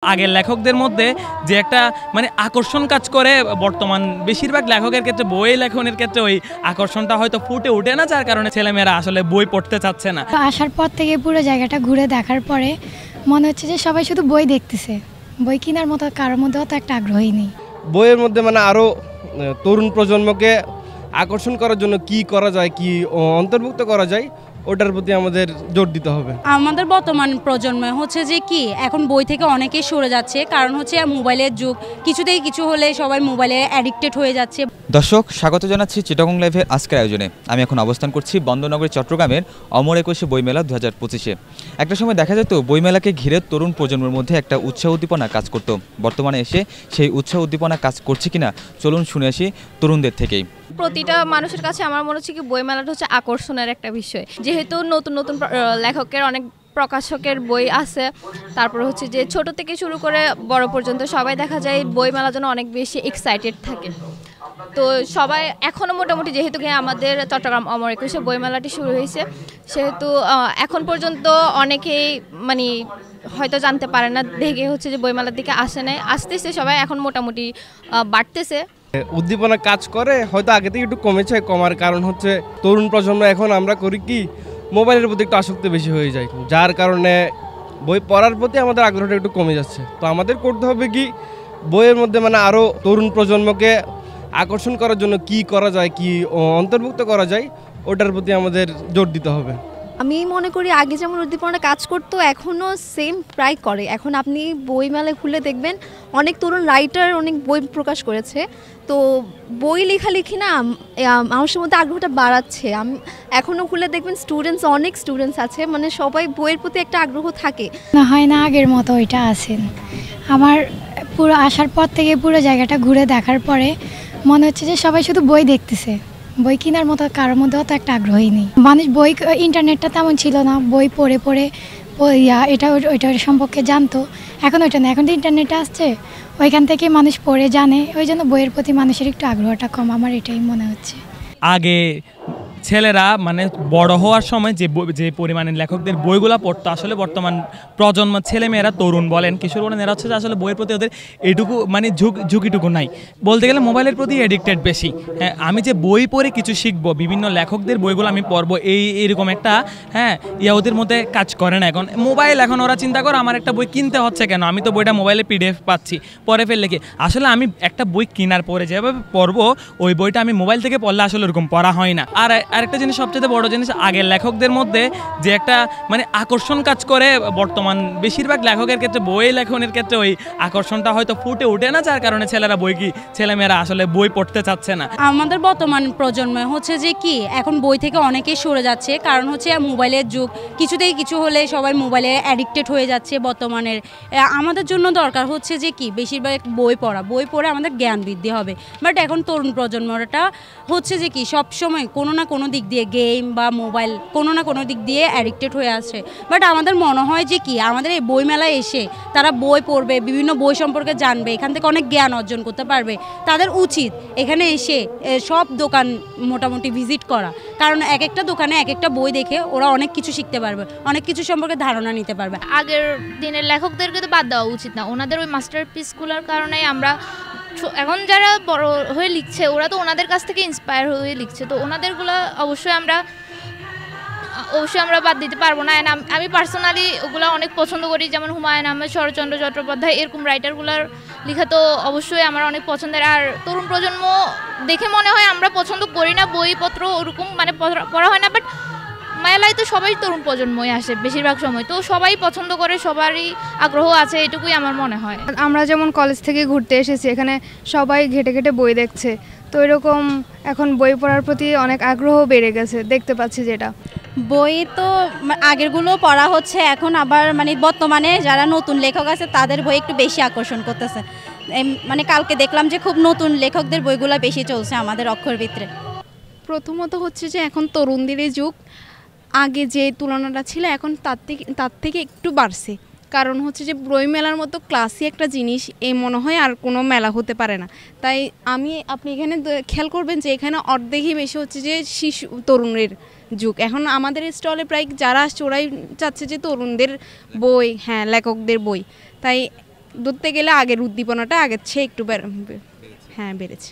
আগের লেখকদের মধ্যে যে একটা আকর্ষণ কাজ করে, বর্তমান বেশিরভাগ লেখকের ক্ষেত্রে বই লেখনের ক্ষেত্রে ওই আকর্ষণটা হয়তো ফুটে ওঠে না, যার কারণে ছেলেমেয়েরা আসলে বই পড়তে চাচ্ছে না। আসার পর থেকে পুরো জায়গাটা ঘুরে দেখার পরে মনে হচ্ছে যে সবাই শুধু বই দেখতেছে, বই কেনার মতো কারোর মধ্যেও তো একটা আগ্রহই নেই। বইয়ের মধ্যে আরও তরুণ প্রজন্মকে আকর্ষণ করার জন্য কি করা যায়, কি অন্তর্ভুক্ত করা যায়, ওটার প্রতি আমাদের জোর দিতে হবে। আমাদের বর্তমান প্রজন্ম হচ্ছে যে কি এখন বই থেকে অনেকেই সরে যাচ্ছে, কারণ হচ্ছে মোবাইলের যুগ, কিছুতেই কিছু হলে সবাই মোবাইলে অ্যাডিক্টেড হয়ে যাচ্ছে। দর্শক, স্বাগত জানাচ্ছি চিটাগং লাইভের আজকের আয়োজনে। আমি এখন অবস্থান করছি বন্দরনগরী চট্টগ্রামের অমর 21 বইমেলা 2025-এ। একটা সময় দেখা যেত বইমেলাকে ঘিরে তরুণ প্রজন্মের মধ্যে একটা উৎসাহ উদ্দীপনা কাজ করত। বর্তমানে এসে সেই উৎসাহ উদ্দীপনা কাজ করছে কিনা চলুন শুনে আসি তরুণদের থেকেই। প্রতিটা মানুষের কাছে আমার মনে হচ্ছে কি বইমেলাটা হচ্ছে আকর্ষণের একটা বিষয়, যেহেতু নতুন নতুন লেখকের অনেক প্রকাশকের বই আছে, তারপর হচ্ছে যে ছোট থেকে শুরু করে বড় পর্যন্ত সবাই দেখা যায় বইমেলার জন্য অনেক বেশি এক্সাইটেড থাকে। তো সবাই এখনও মোটামুটি, যেহেতু আমাদের চট্টগ্রাম অমর 21 বইমেলাটি শুরু হয়েছে, সেহেতু এখন পর্যন্ত অনেকেই হয়তো জানতে পারে না, দেখে হচ্ছে যে বইমেলার দিকে আসে নাই, আসতেছে সবাই, এখন মোটামুটি বাড়তেছে। উদ্দীপনা কাজ করে, হয়তো আগে থেকে একটু কমেছে। কমার কারণ হচ্ছে তরুণ প্রজন্ম এখন আমরা করি কি মোবাইলের প্রতি একটু আসক্তি বেশি হয়ে যায়, যার কারণে বই পড়ার প্রতি আমাদের আগ্রহটা একটু কমে যাচ্ছে। তো আমাদের করতে হবে কি বইয়ের মধ্যে আরও তরুণ প্রজন্মকে আকর্ষণ করার জন্য কি করা যায়, কি অন্তর্ভুক্ত করা যায়, ওটার প্রতি আমাদের জোর দিতে হবে। আমি মনে করি আগে যেমন উদ্দীপনা কাজ করতো এখনও সেম প্রায় করে। এখন আপনি বইমেলায় খুলে দেখবেন অনেক তরুণ রাইটার অনেক বই প্রকাশ করেছে। তো বই লেখালেখি না মানুষের মধ্যে আগ্রহটা বাড়াচ্ছে। এখনও খুলে দেখবেন অনেক স্টুডেন্টস আছে, সবাই বইয়ের প্রতি একটা আগ্রহ থাকে। না হয় না আগের মতো ওইটা আছেন। আমার পুরো আসার পর থেকে পুরো জায়গাটা ঘুরে দেখার পরে মনে হচ্ছে যে সবাই শুধু বই দেখতেছে, বই কেনার মতো কারোর মধ্যেও তো একটা আগ্রহই নেই। মানুষ বই, ইন্টারনেটটা তেমন ছিল না, বই পড়ে পড়ে এটা ওইটা সম্পর্কে জানতো। এখন ওইটা না, এখন তো ইন্টারনেটে আসছে, ওইখান থেকে মানুষ পড়ে জানে, ওই জন্য বইয়ের প্রতি মানুষের একটু আগ্রহটা কম, আমার এটাই মনে হচ্ছে। আগে ছেলেরা বড় হওয়ার সময় যে পরিমাণে লেখকদের বইগুলো পড়তো, আসলে বর্তমান প্রজন্ম ছেলেমেয়েরা, তরুণ বলেন কিশোর বলেন, এরা হচ্ছে যে আসলে বইয়ের প্রতি ওদের এটুকু ঝুঁকিটুকু নাই। বলতে গেলে মোবাইলের প্রতি এডিক্টেড বেশি। হ্যাঁ, আমি যে বই পড়ে কিছু শিখবো, বিভিন্ন লেখকদের বইগুলো আমি পড়বো, এইরকম একটা ওদের মধ্যে কাজ করে না। এখন মোবাইল, এখন ওরা চিন্তা করে আমার একটা বই কিনতে হচ্ছে কেন, আমি তো বইটা মোবাইলে PDF পাচ্ছি, পরে ফেললে কি। আসলে আমি একটা বই কেনার পরে যেভাবে পড়বো, ওই বইটা আমি মোবাইল থেকে পড়লে আসলে ওরকম পড়া হয় না। আর আরেকটা জিনিস, সবচেয়ে বড় জিনিস, আগের লেখকদের মধ্যে যে একটা আকর্ষণ কাজ করে, বর্তমান বেশিরভাগ লেখকের ক্ষেত্রে বই লেখনের ক্ষেত্রে ওই আকর্ষণটা হয়তো ফুটে ওঠে না, যার কারণে ছেলেমেয়েরা আসলে বই পড়তে চাচ্ছে না। আমাদের বর্তমান প্রজন্ম হচ্ছে যে কি এখন বই থেকে অনেকেই সরে যাচ্ছে, কারণ হচ্ছে মোবাইলের যুগ, কিছুতেই কিছু হলে সবাই মোবাইলে অ্যাডিক্টেড হয়ে যাচ্ছে বর্তমানের। আমাদের জন্য দরকার হচ্ছে যে কি বেশিরভাগ বই পড়ে আমাদের জ্ঞান বৃদ্ধি হবে। বাট এখন তরুণ প্রজন্মটা হচ্ছে যে কি সবসময় কোনো না কোনো দিক দিয়ে গেম বা মোবাইল, কোনো না কোনো দিক দিয়ে অ্যাডিক্টেড হয়ে আসছে। বাট আমাদের মনে হয় যে কি আমাদের এই বইমেলায় এসে তারা বই পড়বে, বিভিন্ন বই সম্পর্কে জানবে, এখান থেকে অনেক জ্ঞান অর্জন করতে পারবে। তাদের উচিত এখানে এসে সব দোকান মোটামুটি ভিজিট করা, কারণ এক একটা দোকানে এক একটা বই দেখে ওরা অনেক কিছু শিখতে পারবে, অনেক কিছু সম্পর্কে ধারণা নিতে পারবে। আগের দিনের লেখকদেরকে তো বাদ দেওয়া উচিত না, ওনাদের ওই মাস্টারপিসগুলোর কারণেই আমরা এখন যারা বড় হয়ে লিখছে ওরা তো ওনাদের কাছ থেকে ইন্সপায়ার হয়ে লিখছে। তো ওনাদেরগুলো অবশ্যই আমরা বাদ দিতে পারবো না। আমি পার্সোনালি ওগুলো অনেক পছন্দ করি, যেমন হুমায়ুন আহমেদ, শরৎচন্দ্র চট্টোপাধ্যায়, এরকম রাইটারগুলোর লেখা তো অবশ্যই আমার অনেক পছন্দের। আর তরুণ প্রজন্ম দেখে মনে হয় আমরা পছন্দ করি না, বইপত্র ওরকম পড়া হয় না, বাট মেলায় তো সবাই তরুণ প্রজন্মই আসে বেশিরভাগ সময়, তো সবাই পছন্দ করে, সবারই আগ্রহ আছে, এটুকুই আমার মনে হয়। আমরা যেমন কলেজ থেকে ঘুরতে এসেছি, এখানে সবাই ঘেটে ঘেটে বই দেখছে, তো এরকম এখন বই পড়ার প্রতি অনেক আগ্রহ বেড়ে গেছে, দেখতে পাচ্ছি। যেটা বই তো আগেরগুলো পড়া হচ্ছে, এখন আবার বর্তমানে যারা নতুন লেখক আছে তাদের বই একটু বেশি আকর্ষণ করতেছে। কালকে দেখলাম যে খুব নতুন লেখকদের বইগুলো বেশি চলছে আমাদের অক্ষরবিত্রে। প্রথমত হচ্ছে যে এখন তরুণদেরই যুগ, আগে যে তুলনাটা ছিল এখন তার থেকে একটু বাড়ছে। কারণ হচ্ছে যে বইমেলার মতো ক্লাসি একটা জিনিস এই মনে হয় আর কোনো মেলা হতে পারে না। তাই আপনি এখানে খেয়াল করবেন যে এখানে অর্ধেকই বেশি হচ্ছে যে শিশু তরুণের যুগ। এখন আমাদের স্টলে প্রায় যারা আসছে ওরাই চাচ্ছে যে তরুণদের বই, লেখকদের বই। তাই ধরতে গেলে আগের উদ্দীপনাটা আগের চেয়ে একটু হ্যাঁ বেড়েছে।